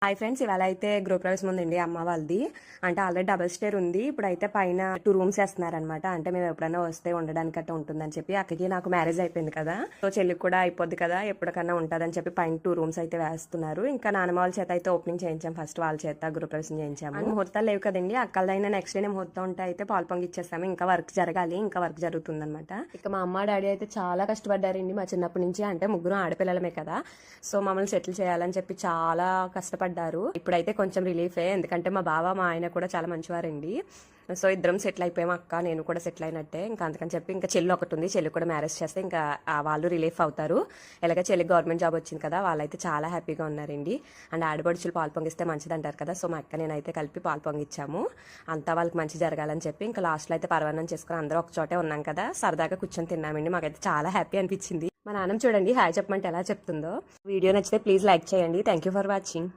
Hi friends, ఇవాళ అయితే గృహప్రవేశం ఉందండి అమ్మ వాళ్ళది. అంటే ఆల్రెడీ డబుల్ స్టేర్ ఉంది. ఇప్పుడైతే పైన 2 రూమ్స్ వేస్తున్నారనమాట. అంటే మేము ఎప్పుడైనా వస్తే ఉండడానికి అట్లా ఉంటుందని చెప్పి, అక్కకి నాకు మ్యారేజ్ అయిపోయింది కదా, సో చెల్లికి కూడా అయిపోద్ది కదా, ఎప్పటికన్నా ఉంటుందని చెప్పి పైన 2 రూమ్స్ అయితే వేస్తున్నారు. ఇంకా నాన్నమ్మ వాళ్ళ చేత అయితే ఓపెనింగ్ చేయించాం, ఫస్ట్ వాళ్ళ చేత గృహప్రవేశం చేయించాము. ముహూర్తాలు లేవు కదండి, అక్కలదైనా నెక్స్ట్ డే ముహూర్తం ఉంటే అయితే పాలు పొంగిచ్చేస్తాము. ఇంకా వర్క్ జరగాలి, ఇంకా వర్క్ జరుగుతుందన్నమాట. ఇక మా అమ్మ డాడీ అయితే చాలా కష్టపడ్డారండి మా చిన్నప్పటి నుంచి. అంటే ముగ్గురు ఆడపిల్లలమే కదా, సో మమ్మల్ని సెటిల్ చేయాలని చెప్పి చాలా కష్టపడ్డారు. ఇప్పుడైతే కొంచెం రిలీఫే, ఎందుకంటే మా బావ మా ఆయన కూడా చాలా మంచివారండి. సో ఇద్దరం సెటిల్ అయిపోయాం, అక్క నేను కూడా సెటిల్ అయినట్టే. ఇంకా అందుకని చెప్పి ఇంకా చెల్లి ఒకటి ఉంది, చెల్లి కూడా మ్యారేజ్ చేస్తే ఇంకా వాళ్ళు రిలీఫ్ అవుతారు. ఎలాగ చెల్లి గవర్నమెంట్ జాబ్ వచ్చింది కదా, వాళ్ళైతే చాలా హ్యాపీగా ఉన్నారండి. అండ్ ఆడపడుచులు పాలు పొంగిస్తే మంచిది అంటారు కదా, సో మా అక్క నేనైతే కలిపి పాలు పొంగిచ్చాము. అంతా వాళ్ళకి మంచి జరగాలని చెప్పి ఇంకా లాస్ట్లో అయితే పరవాన్నం చేసుకుని అందరూ ఒక చోటే ఉన్నాం కదా, సరదాగా కూర్చొని తిన్నామండి. మాకైతే చాలా హ్యాపీ అనిపించింది. మా నాన్నమ్మ చూడండి హాయ్ చెప్పమంటే ఎలా చెప్తుందో. వీడియో నచ్చితే ప్లీజ్ లైక్ చేయండి. Thank you for watching.